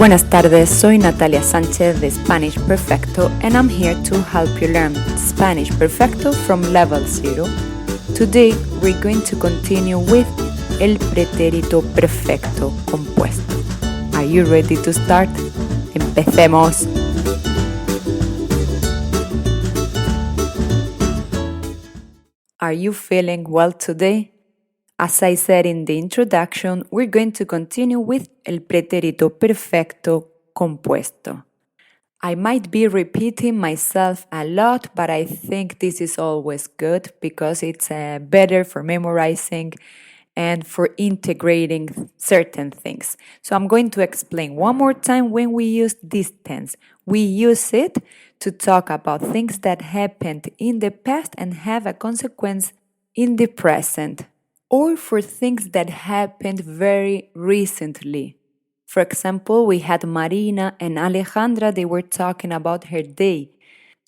Buenas tardes, soy Natalia Sánchez de Spanish-Perfecto and I'm here to help you learn Spanish-Perfecto from level 0. Today we're going to continue with el pretérito perfecto compuesto. Are you ready to start? ¡Empecemos! Are you feeling well today? As I said in the introduction, we're going to continue with el pretérito perfecto compuesto. I might be repeating myself a lot, but I think this is always good because it's better for memorizing and for integrating certain things. So I'm going to explain one more time when we use this tense. We use it to talk about things that happened in the past and have a consequence in the present, or for things that happened very recently. For example, we had Marina and Alejandra, they were talking about her day.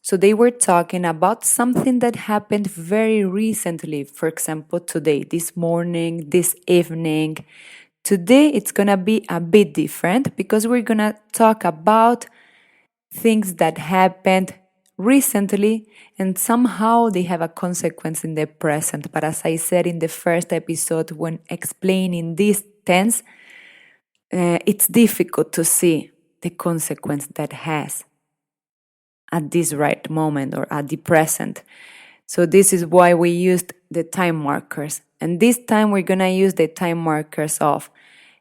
So they were talking about something that happened very recently. For example, today, this morning, this evening. Today, it's gonna be a bit different because we're gonna talk about things that happened recently and somehow they have a consequence in the present. But as I said in the first episode when explaining this tense, it's difficult to see the consequence that has at this right moment or at the present. So this is why we used the time markers. And this time we're gonna use the time markers of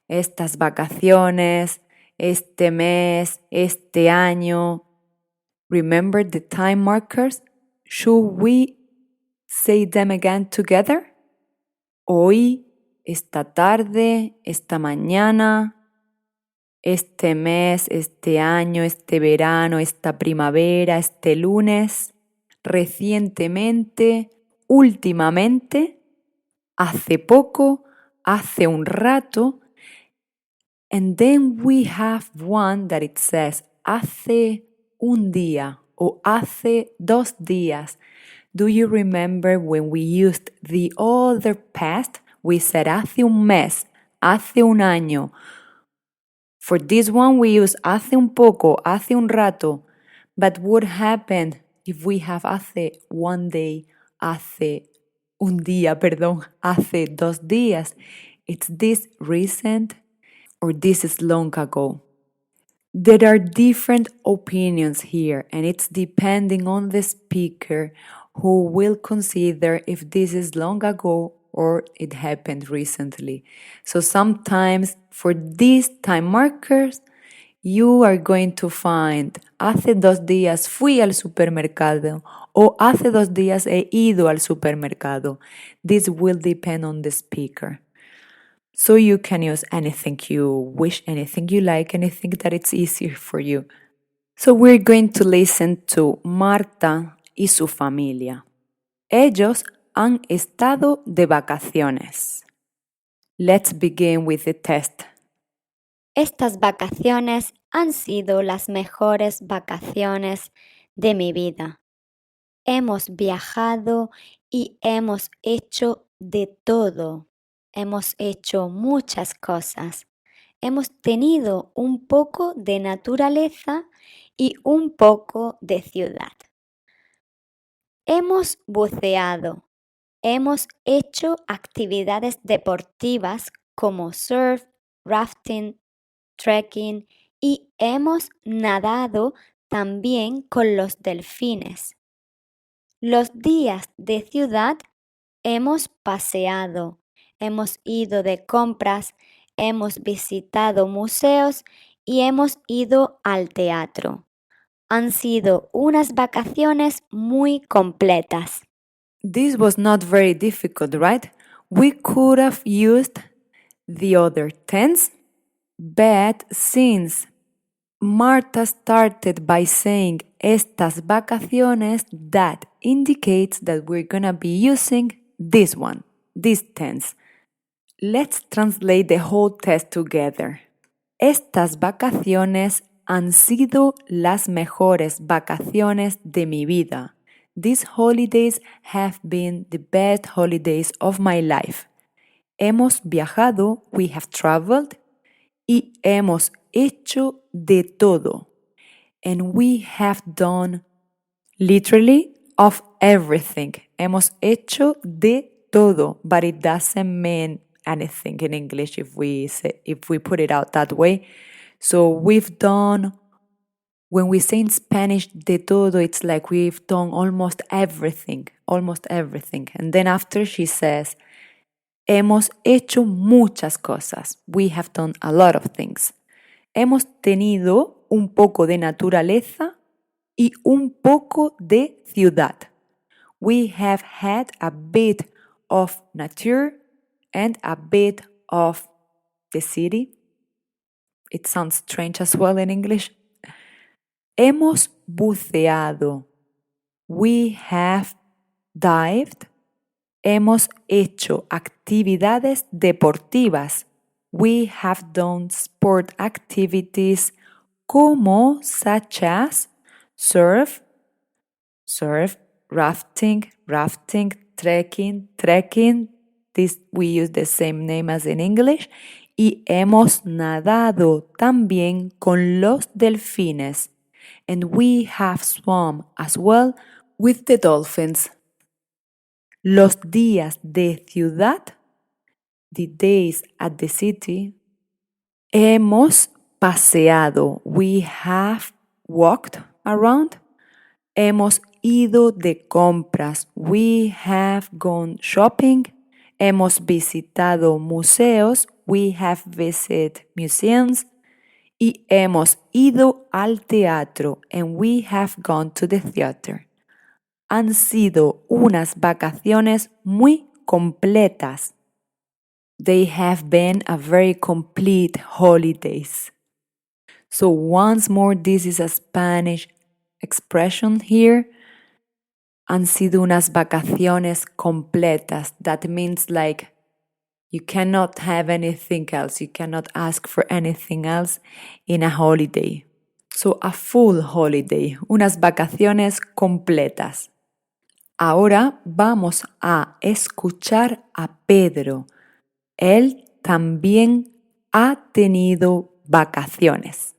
estas vacaciones, este mes, este año. Remember the time markers? Should we say them again together? Hoy, esta tarde, esta mañana, este mes, este año, este verano, esta primavera, este lunes, recientemente, últimamente, hace poco, hace un rato. And then we have one that it says hace un día o hace 2 días. Do you remember when we used the other past? We said hace un mes, hace un año. For this one we use hace un poco, hace un rato. But what happened if we have hace one day, hace un día, hace 2 días? It's this recent or this is long ago. There are different opinions here, and it's depending on the speaker who will consider if this is long ago or it happened recently. So sometimes for these time markers, you are going to find hace 2 días fui al supermercado o hace 2 días he ido al supermercado. This will depend on the speaker. So you can use anything you wish, anything you like, anything that it's easier for you. So we're going to listen to Marta y su familia. Ellos han estado de vacaciones. Let's begin with the test. Estas vacaciones han sido las mejores vacaciones de mi vida. Hemos viajado y hemos hecho de todo. Hemos hecho muchas cosas. Hemos tenido un poco de naturaleza y un poco de ciudad. Hemos buceado. Hemos hecho actividades deportivas como surf, rafting, trekking y hemos nadado también con los delfines. Los días de ciudad hemos paseado, hemos ido de compras, hemos visitado museos y hemos ido al teatro. Han sido unas vacaciones muy completas. This was not very difficult, right? We could have used the other tense, but since Marta started by saying estas vacaciones, that indicates that we're gonna be using this one, this tense. Let's translate the whole text together. Estas vacaciones han sido las mejores vacaciones de mi vida. These holidays have been the best holidays of my life. Hemos viajado, we have traveled, y hemos hecho de todo. And we have done literally of everything. Hemos hecho de todo, but it doesn't mean anything in English if we put it out that way. So we've done, when we say in Spanish de todo, it's like we've done almost everything. And then after she says, hemos hecho muchas cosas. We have done a lot of things. Hemos tenido un poco de naturaleza y un poco de ciudad. We have had a bit of nature and a bit of the city. It sounds strange as well in English. Hemos buceado. We have dived. Hemos hecho actividades deportivas. We have done sport activities como such as surf, rafting, trekking. This we use the same name as in English. Y hemos nadado también con los delfines. And we have swum as well with the dolphins. Los días de ciudad, the days at the city. Hemos paseado. We have walked around. Hemos ido de compras. We have gone shopping. Hemos visitado museos. We have visited museums. Y hemos ido al teatro. And we have gone to the theater. Han sido unas vacaciones muy completas. They have been a very complete holidays. So once more, this is a Spanish expression here. Han sido unas vacaciones completas. That means like you cannot have anything else. You cannot ask for anything else in a holiday. So a full holiday. Unas vacaciones completas. Ahora vamos a escuchar a Pedro. Él también ha tenido vacaciones.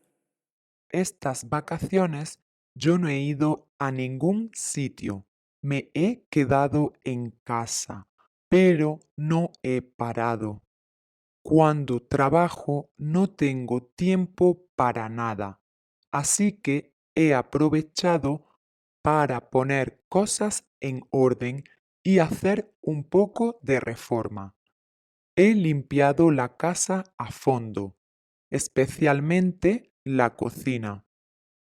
Estas vacaciones yo no he ido a ningún sitio. Me he quedado en casa, pero no he parado. Cuando trabajo no tengo tiempo para nada, así que he aprovechado para poner cosas en orden y hacer un poco de reforma. He limpiado la casa a fondo, especialmente la cocina.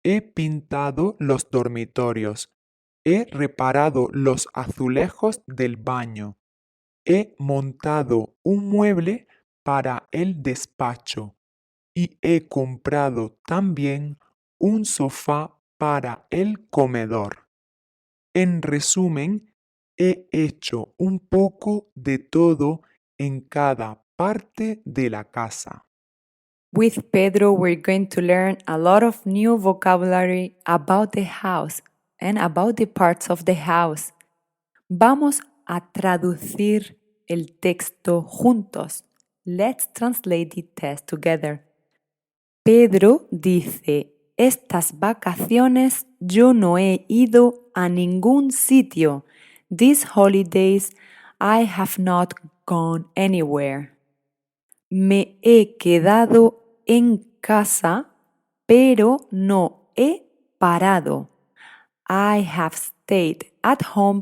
He pintado los dormitorios. He reparado los azulejos del baño. He montado un mueble para el despacho y he comprado también un sofá para el comedor. En resumen, he hecho un poco de todo en cada parte de la casa. With Pedro, we're going to learn a lot of new vocabulary about the house and about the parts of the house. Vamos a traducir el texto juntos. Let's translate the text together. Pedro dice, estas vacaciones yo no he ido a ningún sitio. These holidays I have not gone anywhere. Me he quedado en casa, pero no he parado. I have stayed at home,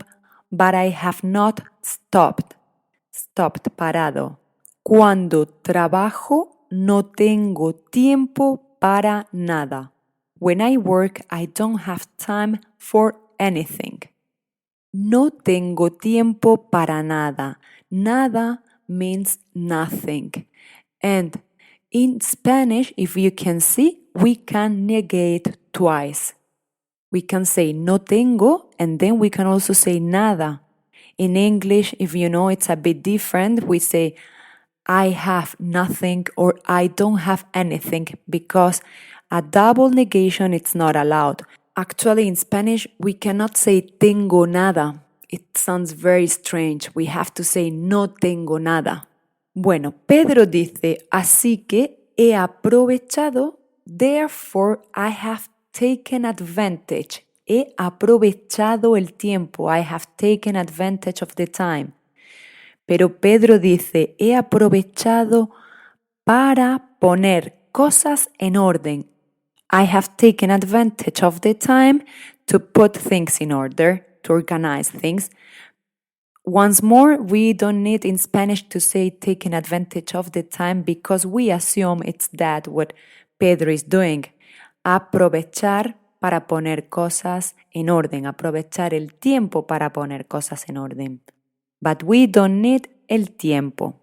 but I have not stopped. Parado. Cuando trabajo, no tengo tiempo para nada. When I work, I don't have time for anything. No tengo tiempo para nada. Nada means nothing. And in Spanish, if you can see, we can negate twice. We can say no tengo, and then we can also say nada. In English, if you know, it's a bit different. We say I have nothing or I don't have anything because a double negation it's not allowed. Actually, in Spanish, we cannot say tengo nada. It sounds very strange. We have to say no tengo nada. Bueno, Pedro dice, así que he aprovechado, therefore I have taken advantage. He aprovechado el tiempo. I have taken advantage of the time. Pero Pedro dice, he aprovechado para poner cosas en orden. I have taken advantage of the time to put things in order, to organize things. Once more, we don't need in Spanish to say taking advantage of the time because we assume it's that what Pedro is doing. Aprovechar para poner cosas en orden, aprovechar el tiempo para poner cosas en orden. But we don't need el tiempo.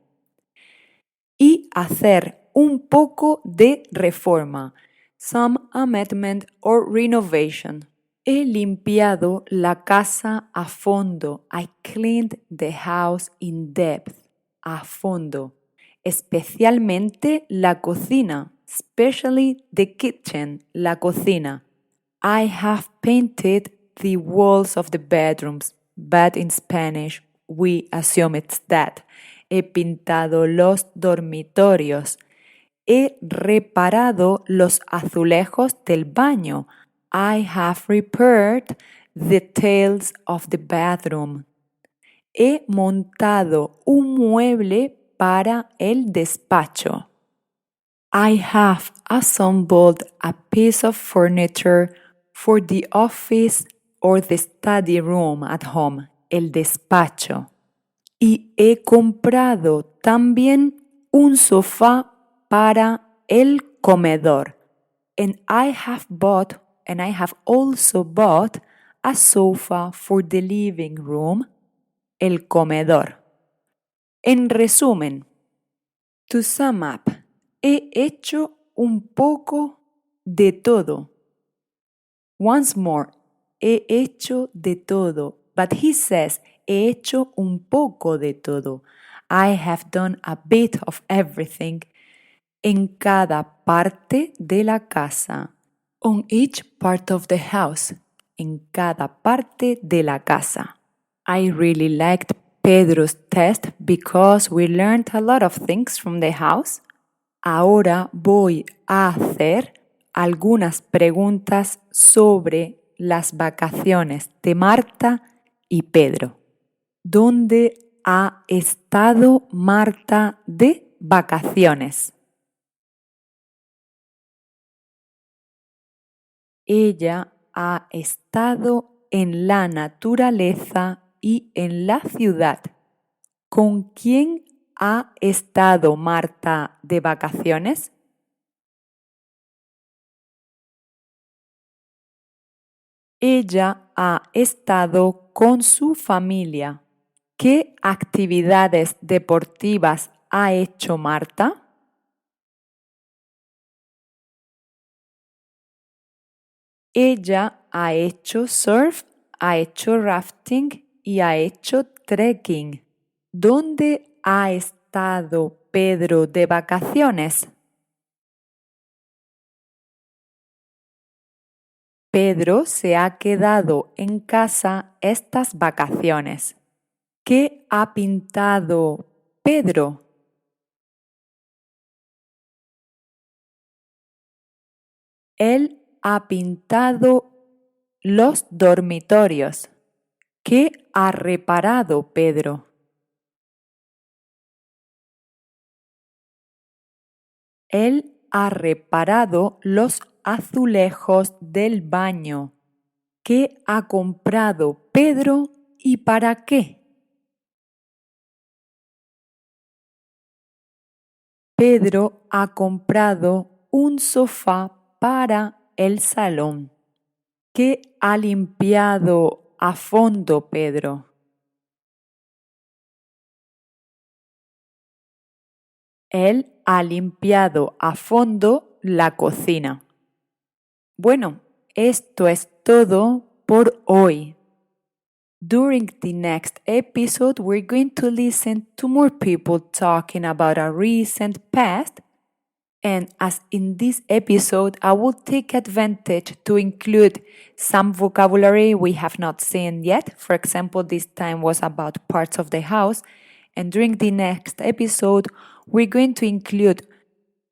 Y hacer un poco de reforma, some amendment or renovation. He limpiado la casa a fondo. I cleaned the house in depth. A fondo. Especialmente la cocina. Especially the kitchen. La cocina. I have painted the walls of the bedrooms. But in Spanish, we assume it's that. He pintado los dormitorios. He reparado los azulejos del baño. I have repaired the tiles of the bathroom. He montado un mueble para el despacho. I have assembled a piece of furniture for the office or the study room at home, el despacho. Y he comprado también un sofá para el comedor. And I have also bought a sofa for the living room, el comedor. En resumen, to sum up, he hecho un poco de todo. Once more, he hecho de todo. But he says, he hecho un poco de todo. I have done a bit of everything. En cada parte de la casa. On each part of the house. En cada parte de la casa. I really liked Pedro's test because we learned a lot of things from the house. Ahora voy a hacer algunas preguntas sobre las vacaciones de Marta y Pedro. ¿Dónde ha estado Marta de vacaciones? Ella ha estado en la naturaleza y en la ciudad. ¿Con quién ha estado Marta de vacaciones? Ella ha estado con su familia. ¿Qué actividades deportivas ha hecho Marta? Ella ha hecho surf, ha hecho rafting y ha hecho trekking. ¿Dónde ha estado Pedro de vacaciones? Pedro se ha quedado en casa estas vacaciones. ¿Qué ha pintado Pedro? Él ha pintado los dormitorios. ¿Qué ha reparado Pedro? Él ha reparado los azulejos del baño. ¿Qué ha comprado Pedro y para qué? Pedro ha comprado un sofá para el salón. ¿Qué ha limpiado a fondo Pedro? Él ha limpiado a fondo la cocina. Bueno, esto es todo por hoy. During the next episode, we're going to listen to more people talking about a recent past. And as in this episode, I will take advantage to include some vocabulary we have not seen yet. For example, this time was about parts of the house. And during the next episode, we're going to include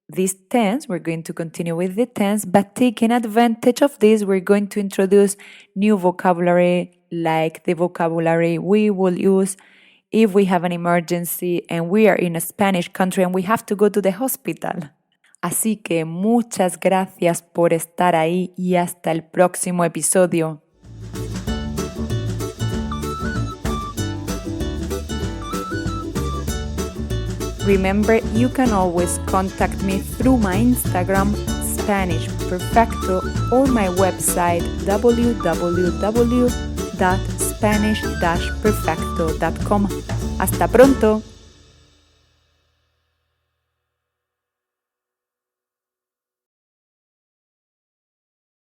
this tense. We're going to continue with the tense, but taking advantage of this, we're going to introduce new vocabulary, like the vocabulary we will use if we have an emergency and we are in a Spanish country and we have to go to the hospital. Así que muchas gracias por estar ahí y hasta el próximo episodio. Remember, you can always contact me through my Instagram, Spanish-Perfecto, or my website, www.spanish-perfecto.com. Hasta pronto!